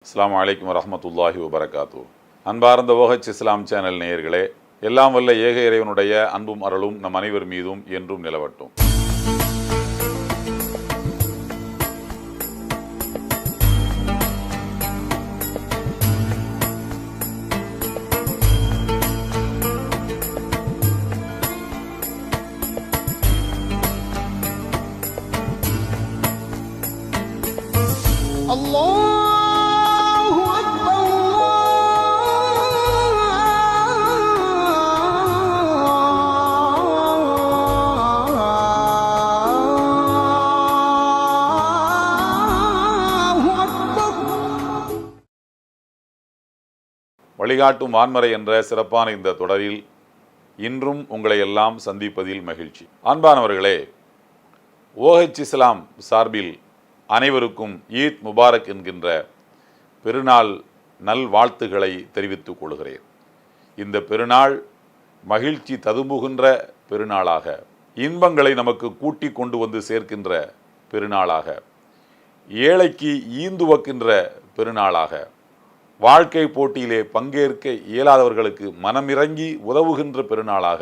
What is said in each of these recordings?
அஸ்ஸலாமு அலைக்கும் வரஹ்மத்துல்லாஹி வபரகாத்து. அன்பார்ந்த OH இஸ்லாம் சேனல் நேயர்களே, எல்லாம் வல்ல ஏக இறைவனுடைய அன்பும் அருளும் நம் அனைவர் மீதும் என்றும் நிலவட்டும். வழிகாட்டும் வான்மறை என்ற சிறப்பான இந்த தொடரில் இன்றும் உங்களை எல்லாம் சந்திப்பதில் மகிழ்ச்சி. அன்பானவர்களே, OH இஸ்லாம் சார்பில் அனைவருக்கும் ஈத் முபாரக் என்கின்ற பெருநாள் நல்வாழ்த்துக்களை தெரிவித்துக் கொள்கிறேன். இந்த பெருநாள் மகிழ்ச்சி ததும்புகின்ற பெருநாளாக, இன்பங்களை நமக்கு கூட்டி கொண்டு வந்து சேர்க்கின்ற பெருநாளாக, ஏழைக்கு ஈந்துவக்கின்ற பெருநாளாக, வாழ்க்கை போட்டியிலே பங்கேற்க இயலாதவர்களுக்கு மனமிறங்கி உதவுகின்ற பெருநாளாக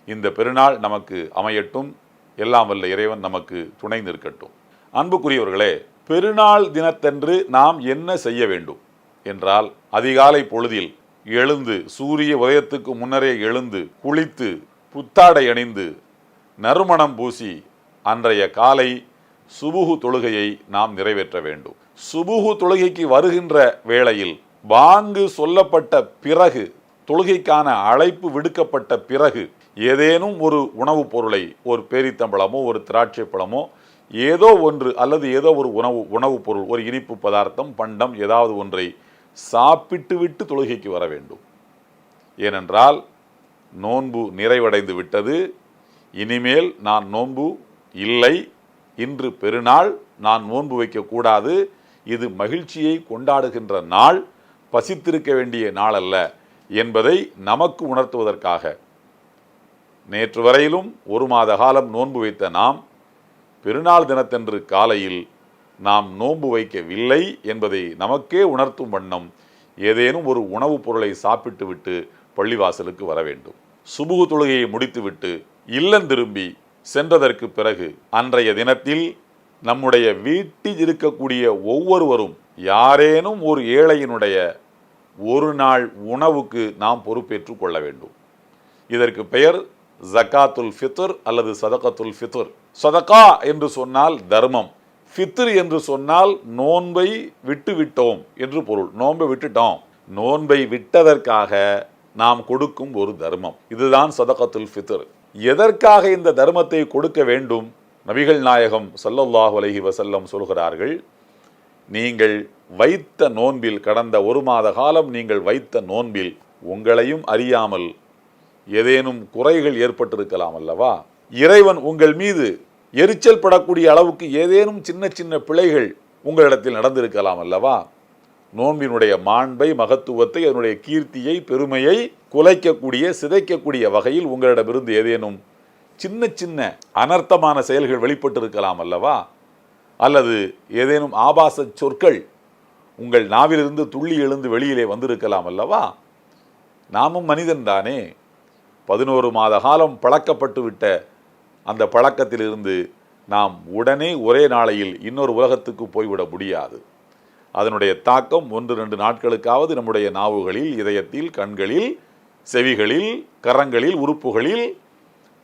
இந்த பெருநாள் நமக்கு அமையட்டும். எல்லாம் வல்ல இறைவன் நமக்கு துணை நிற்கட்டும். அன்புக்குரியவர்களே, பெருநாள் தினத்தன்று நாம் என்ன செய்ய வேண்டும் என்றால், அதிகாலை பொழுதில் எழுந்து, சூரிய உதயத்துக்கு முன்னரே எழுந்து குளித்து புத்தாடை அணிந்து நறுமணம் பூசி அன்றைய காலை சுபுகு தொழுகையை நாம் நிறைவேற்ற வேண்டும். சுபுகு தொழுகைக்கு வருகின்ற வேளையில் பாங்கு சொல்லப்பட்ட பிறகு, தொழுகைக்கான அழைப்பு விடுக்கப்பட்ட பிறகு ஏதேனும் ஒரு உணவுப் பொருளை, ஒரு பேரித்தம்பழமோ ஒரு திராட்சை பழமோ ஏதோ ஒன்று, அல்லது ஏதோ ஒரு உணவுப் பொருள், ஒரு இனிப்பு பதார்த்தம், பண்டம், ஏதாவது ஒன்றை சாப்பிட்டு விட்டு தொழுகைக்கு வர வேண்டும். ஏனென்றால் நோன்பு நிறைவடைந்து விட்டது, இனிமேல் நான் நோன்பு இல்லை, இன்று பெருநாள், நான் நோன்பு வைக்கக்கூடாது, இது மகிழ்ச்சியை கொண்டாடுகின்ற நாள், பசித்திருக்க வேண்டிய நாள் அல்ல என்பதை நமக்கு உணர்த்துவதற்காக நேற்று வரையிலும் ஒரு மாத காலம் நோன்பு வைத்த நாம் பெருநாள் தினத்தன்று காலையில் நாம் நோன்பு வைக்கவில்லை என்பதை நமக்கே உணர்த்தும் வண்ணம் ஏதேனும் ஒரு உணவுப் பொருளை சாப்பிட்டு விட்டு பள்ளிவாசலுக்கு வர வேண்டும். சுபுகு தொழுகையை முடித்துவிட்டு இல்லம் திரும்பி சென்றதற்கு பிறகு அன்றைய தினத்தில் நம்முடைய வீட்டில் இருக்கக்கூடிய ஒவ்வொருவரும் யாரேனும் ஒரு ஏழையினுடைய ஒரு நாள் உணவுக்கு நாம் பொறுப்பேற்றுக் கொள்ள வேண்டும். இதற்கு பெயர் ஜகாத்துல் ஃபித்ர் அல்லது சதகத்துல் ஃபித்ர். சதகா என்று சொன்னால் தர்மம், ஃபித்ர் என்று சொன்னால் நோன்பை விட்டுவிட்டோம் என்று பொருள். நோன்பை விட்டுட்டோம், நோன்பை விட்டதற்காக நாம் கொடுக்கும் ஒரு தர்மம், இதுதான் சதகத்துல் ஃபித்ர். எதற்காக இந்த தர்மத்தை கொடுக்க வேண்டும்? நபிகள் நாயகம் ஸல்லல்லாஹு அலைஹி வஸல்லம் சொல்கிறார்கள், நீங்கள் வைத்த நோன்பில், கடந்த ஒரு மாத காலம் நீங்கள் வைத்த நோன்பில் உங்களையும் அறியாமல் ஏதேனும் குறைகள் ஏற்பட்டிருக்கலாம் அல்லவா? இறைவன் உங்கள் மீது எரிச்சல் படக்கூடிய அளவுக்கு ஏதேனும் சின்ன சின்ன பிழைகள் உங்களிடத்தில் நடந்திருக்கலாம் அல்லவா? நோன்பினுடைய மாண்பை, மகத்துவத்தை, அதனுடைய கீர்த்தியை, பெருமையை குலைக்கக்கூடிய, சிதைக்கக்கூடிய வகையில் உங்களிடமிருந்து ஏதேனும் சின்ன சின்ன அனர்த்தமான செயல்கள் வெளிப்பட்டிருக்கலாம் அல்லவா? அல்லது ஏதேனும் ஆபாச சொற்கள் உங்கள் நாவிலிருந்து துள்ளி எழுந்து வெளியிலே வந்திருக்கலாம் அல்லவா? நாமும் மனிதன் தானே. 11 மாத காலம் பழக்கப்பட்டு விட்ட அந்த பழக்கத்திலிருந்து நாம் உடனே ஒரே நாளையில் இன்னொரு உலகத்துக்கு போய்விட முடியாது. அதனுடைய தாக்கம் 1-2 நாட்களுக்காவது நம்முடைய நாவுகளில், இதயத்தில், கண்களில், செவிகளில், கரங்களில், உறுப்புகளில்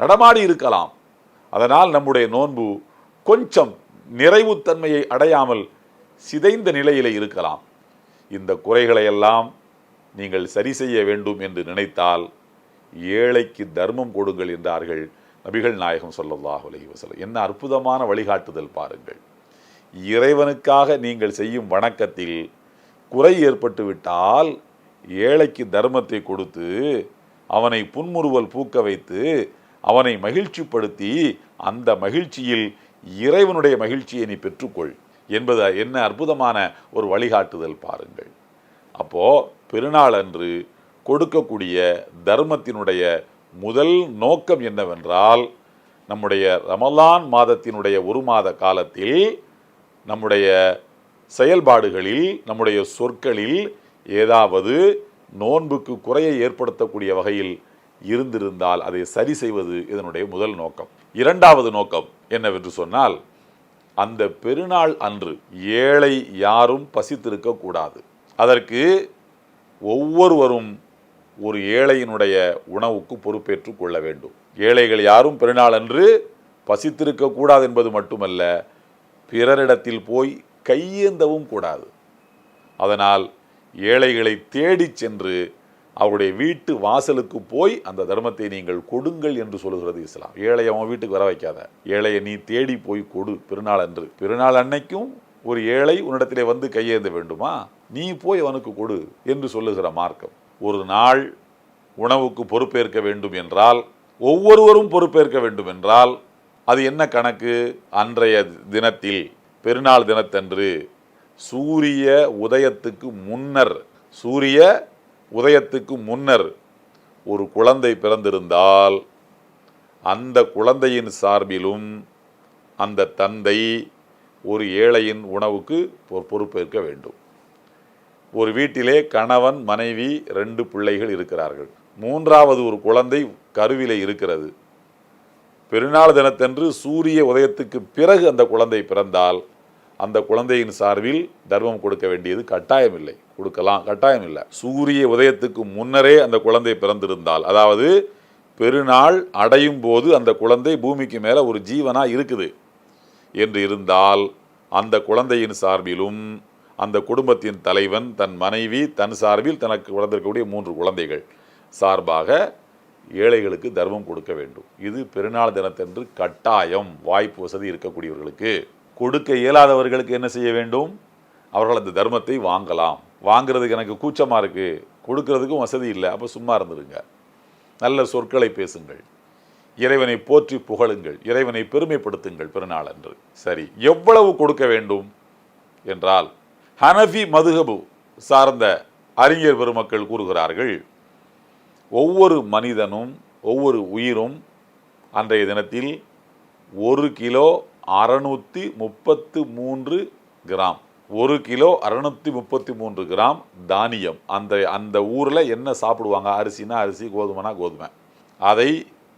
நடமாடி இருக்கலாம். அதனால் நம்முடைய நோன்பு கொஞ்சம் நிறைவுத்தன்மையை அடையாமல் சிதைந்த நிலையிலே இருக்கலாம். இந்த குறைகளையெல்லாம் நீங்கள் சரி செய்ய வேண்டும் என்று நினைத்தால் ஏழைக்கு தர்மம் கொடுங்கள் என்றார்கள் நபிகள் நாயகம் ஸல்லல்லாஹு அலைஹி வஸல்லம். என்ன அற்புதமான வழிகாட்டுதல் பாருங்கள். இறைவனுக்காக நீங்கள் செய்யும் வணக்கத்தில் குறை ஏற்பட்டு விட்டால் ஏழைக்கு தர்மத்தை கொடுத்து அவனை புன்முறுவல் பூக்க வைத்து அவனை மகிழ்ச்சிப்படுத்தி அந்த மகிழ்ச்சியில் இறைவனுடைய மகிழ்ச்சியை நீ பெற்றுக்கொள் என்பது என்ன அற்புதமான ஒரு வழிகாட்டுதல் பாருங்கள். அப்போ பெருநாள் அன்று கொடுக்கக்கூடிய தர்மத்தினுடைய முதல் நோக்கம் என்னவென்றால், நம்முடைய ரமலான் மாதத்தினுடைய ஒரு மாத காலத்தில் நம்முடைய செயல்பாடுகளில் நம்முடைய சொற்களில் ஏதாவது நோன்புக்கு குறையை ஏற்படுத்தக்கூடிய வகையில் இருந்திருந்தால் அதை சரி செய்வது இதனுடைய முதல் நோக்கம். இரண்டாவது நோக்கம் என்னவென்று சொன்னால், அந்த பெருநாள் அன்று ஏழை யாரும் பசித்திருக்க கூடாது. அதற்கு ஒவ்வொருவரும் ஒரு ஏழையினுடைய உணவுக்கு பொறுப்பேற்று கொள்ள வேண்டும். ஏழைகள் யாரும் பெருநாள் அன்று பசித்திருக்க கூடாது என்பது மட்டுமல்ல, பிறரிடத்தில் போய் கையேந்தவும் கூடாது. அதனால் ஏழைகளை தேடிச் சென்று அவருடைய வீட்டு வாசலுக்கு போய் அந்த தர்மத்தை நீங்கள் கொடுங்கள் என்று சொல்லுகிறது இஸ்லாம். ஏழையை அவன் வீட்டுக்கு வர வைக்காத, ஏழையை நீ தேடி போய் கொடு பெருநாள் அன்று. பெருநாள் அன்னைக்கும் ஒரு ஏழை உன்னிடத்திலே வந்து கையேந்த வேண்டுமா? நீ போய் அவனுக்கு கொடு என்று சொல்லுகிற மார்க்கம். ஒரு நாள் உணவுக்கு பொறுப்பேற்க வேண்டும் என்றால், ஒவ்வொருவரும் பொறுப்பேற்க வேண்டும் என்றால் அது என்ன கணக்கு? அன்றைய தினத்தில் பெருநாள் தினத்தன்று சூரிய உதயத்துக்கு முன்னர் ஒரு குழந்தை பிறந்திருந்தால் அந்த குழந்தையின் சார்பிலும் அந்த தந்தை ஒரு ஏழையின் உணவுக்கு பொறுப்பேற்க வேண்டும். ஒரு வீட்டிலே கணவன் மனைவி 2 பிள்ளைகள் இருக்கிறார்கள். 3வது ஒரு குழந்தை கருவிலே இருக்கிறது. பெருநாள் தினத்தன்று சூரிய உதயத்துக்கு பிறகு அந்த குழந்தை பிறந்தால் அந்த குழந்தையின் சார்பில் தர்மம் கொடுக்க வேண்டியது கட்டாயம் இல்லை. கொடுக்கலாம், கட்டாயம் இல்லை. சூரிய உதயத்துக்கு முன்னரே அந்த குழந்தை பிறந்திருந்தால், அதாவது பெருநாள் அடையும் போது அந்த குழந்தை பூமிக்கு மேலே ஒரு ஜீவனா இருக்குது என்று இருந்தால், அந்த குழந்தையின் சார்பிலும் அந்த குடும்பத்தின் தலைவன் தன் மனைவி தன் சார்பில் தனக்கு வளர்ந்திருக்கக்கூடிய 3 குழந்தைகள் சார்பாக ஏழைகளுக்கு தர்மம் கொடுக்க வேண்டும். இது பெருநாள் தினத்தன்று கட்டாயம். வாய்ப்பு வசதி இருக்கக்கூடியவர்களுக்கு. கொடுக்க இயலாதவர்களுக்கு என்ன செய்ய வேண்டும்? அவர்கள் அந்த தர்மத்தை வாங்கலாம். வாங்கிறதுக்கு எனக்கு கூச்சமாக இருக்குது, கொடுக்கறதுக்கும் வசதி இல்லை, அப்போ சும்மா இருந்துருங்க. நல்ல சொற்களை பேசுங்கள், இறைவனை போற்றி புகழுங்கள், இறைவனை பெருமைப்படுத்துங்கள் பெருநாள் அன்று. சரி, எவ்வளவு கொடுக்க வேண்டும் என்றால், ஹனஃபி மதுஹபு சார்ந்த அறிஞர் பெருமக்கள் கூறுகிறார்கள், ஒவ்வொரு மனிதனும் ஒவ்வொரு உயிரும் அன்றைய தினத்தில் 1 கிலோ 633 கிராம் 1 கிலோ 633 கிராம் தானியம், அந்த ஊரில் என்ன சாப்பிடுவாங்க, அரிசினா அரிசி, கோதுமைனா கோதுமை, அதை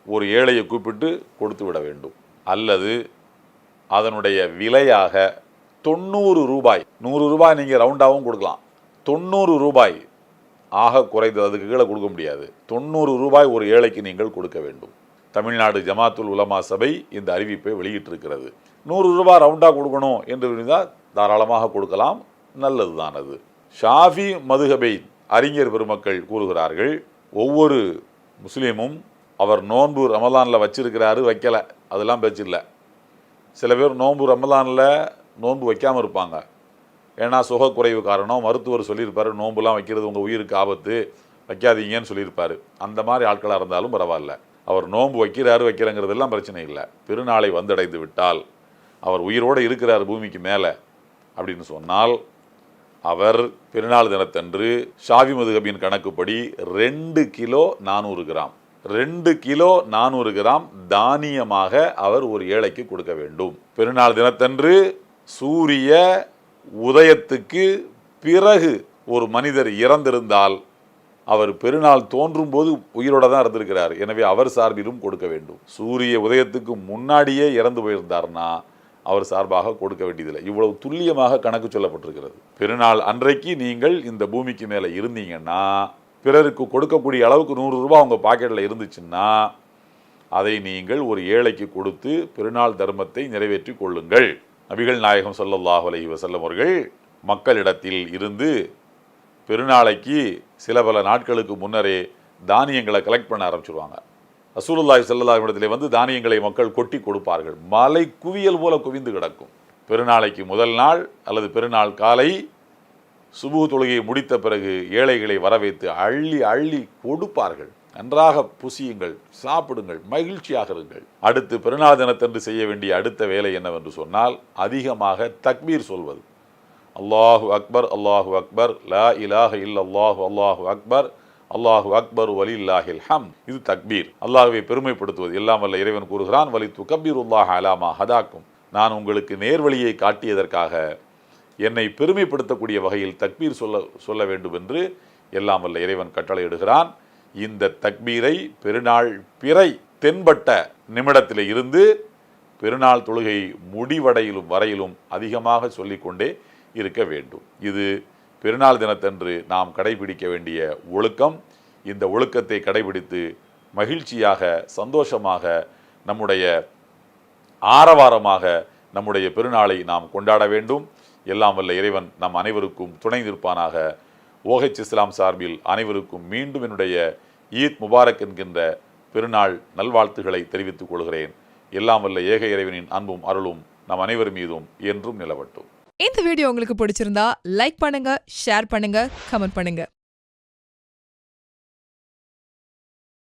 ஒரு ஏழையை கூப்பிட்டு கொடுத்து விட வேண்டும். அல்லது அதனுடைய விலையாக 90 ரூபாய், 100 ரூபாய் நீங்கள் ரவுண்டாகவும் கொடுக்கலாம், 90 ரூபாய் ஆக குறைந்தது, அதுக்கு கீழே கொடுக்க முடியாது, 90 ரூபாய் ஒரு ஏழைக்கு நீங்கள் கொடுக்க வேண்டும். தமிழ்நாடு ஜமாத்துல் உலமா சபை இந்த அறிவிப்பை வெளியிட்டிருக்கிறது. 100 ரூபாய் ரவுண்டாக கொடுக்கணும் என்று இருந்தால் தாராளமாக கொடுக்கலாம், நல்லது தான் அது. ஷாஃபி மதுஹபை அறிஞர் பெருமக்கள் கூறுகிறார்கள், ஒவ்வொரு முஸ்லீமும் அவர் நோன்பு ரமலானில் வச்சிருக்கிறாரு வைக்கலை, அதெல்லாம் பேச்சில்லை. சில பேர் நோன்பு ரமலானில் நோன்பு வைக்காமல் இருப்பாங்க. ஏன்னா சுகக்குறைவு காரணம், மருத்துவர் சொல்லியிருப்பார் நோன்புலாம் வைக்கிறது உங்கள் உயிருக்கு ஆபத்து, வைக்காதீங்கன்னு சொல்லியிருப்பார். அந்த மாதிரி ஆட்களாக இருந்தாலும் பரவாயில்ல. அவர் நோன்பு வைக்கிறங்கிறதெல்லாம் பிரச்சனை இல்லை. பெருநாளை வந்தடைந்து விட்டால் அவர் உயிரோடு இருக்கிறார் பூமிக்கு மேலே அப்படின்னு சொன்னால், அவர் பெருநாள் தினத்தன்று ஷாஃபி மதுஹபின் கணக்குப்படி 2 கிலோ 400 கிராம் 2 கிலோ 400 கிராம் தானியமாக அவர் ஒரு ஏழைக்கு கொடுக்க வேண்டும். பெருநாள் தினத்தன்று சூரிய உதயத்துக்கு பிறகு ஒரு மனிதர் இறந்திருந்தால் அவர் பெருநாள் தோன்றும் போது உயிரோட தான் இருந்திருக்கிறார், எனவே அவர் சார்பிலும் கொடுக்க வேண்டும். சூரிய உதயத்துக்கு முன்னாடியே இறந்து போயிருந்தார்னா அவர் சார்பாக கொடுக்க வேண்டியதில்லை. இவ்வளவு துல்லியமாக கணக்கு சொல்லப்பட்டிருக்கிறது. பெருநாள் அன்றைக்கு நீங்கள் இந்த பூமிக்கு மேலே இருந்தீங்கன்னா, பிறருக்கு கொடுக்கக்கூடிய அளவுக்கு 100 ரூபாய் உங்கள் பாக்கெட்டில் இருந்துச்சுன்னா அதை நீங்கள் ஒரு ஏழைக்கு கொடுத்து பெருநாள் தர்மத்தை நிறைவேற்றி கொள்ளுங்கள். நபிகள் நாயகம் ஸல்லல்லாஹு அலைஹி வஸல்லம் அவர்கள் மக்களிடத்தில் இருந்து பெருநாளைக்கு சில பல நாட்களுக்கு முன்னரே தானியங்களை கலெக்ட் பண்ண ஆரம்பிச்சிருவாங்க. ரசூலுல்லாஹி ஸல்லல்லாஹு அலைஹி வஸல்லம் வந்து தானியங்களை மக்கள் கொட்டி கொடுப்பார்கள். மலை குவியல் போல குவிந்து கிடக்கும். பெருநாளைக்கு முதல் நாள் அல்லது பெருநாள் காலை சுபு தொழுகையை முடித்த பிறகு ஏழைகளை வரவைத்து அள்ளி அள்ளி கொடுப்பார்கள். நன்றாக புசியுங்கள், சாப்பிடுங்கள், மகிழ்ச்சியாக இருங்கள். அடுத்து பெருநாள் தினத்தன்று செய்ய வேண்டிய அடுத்த வேலை என்னவென்று சொன்னால், அதிகமாக தக்பீர் சொல்வது. அல்லாஹு அக்பர், அல்லாஹு அக்பர், லா இலாஹ இல்லல்லாஹு, அல்லாஹு அக்பர், அல்லாஹு அக்பர், வலில்லாஹில் ஹம்த். இது தக்பீர், அல்லாஹ்வை பெருமைப்படுத்துவது. எல்லாம் வல்ல இறைவன் கூறுகிறான், வலி துகப்பீருல்லாஹ அலாமா ஹதாக்கும், நான் உங்களுக்கு நேர்வழியை காட்டியதற்காக என்னை பெருமைப்படுத்தக்கூடிய வகையில் தக்பீர் சொல்ல வேண்டும் என்று எல்லாம் வல்ல இறைவன் கட்டளையிடுகிறான். இந்த தக்பீரை பெருநாள் பிறை தென்பட்ட நிமிடத்தில் இருந்து பெருநாள் தொழுகை முடிவடையிலும் வரையிலும் அதிகமாக சொல்லிக்கொண்டே இருக்க வேண்டும். இது பெருநாள் தினத்தன்று நாம் கடைபிடிக்க வேண்டிய ஒழுக்கம். இந்த ஒழுக்கத்தை கடைபிடித்து மகிழ்ச்சியாக சந்தோஷமாக நம்முடைய ஆரவாரமாக நம்முடைய பெருநாளை நாம் கொண்டாட வேண்டும். எல்லாம் வல்ல இறைவன் நம் அனைவருக்கும் துணை நிற்பானாக. OH இஸ்லாம் சார்பில் அனைவருக்கும் மீண்டும் என்னுடைய ஈத் முபாரக் என்கின்ற பெருநாள் நல்வாழ்த்துக்களை தெரிவித்துக் கொள்கிறேன். எல்லாம் வல்ல ஏக இறைவனின் அன்பும் அருளும் நம் அனைவர் மீதும் என்றும் நிலவட்டும். இந்த வீடியோ உங்களுக்கு பிடிச்சிருந்தா லைக் பண்ணுங்க, ஷேர் பண்ணுங்க, கமெண்ட் பண்ணுங்க.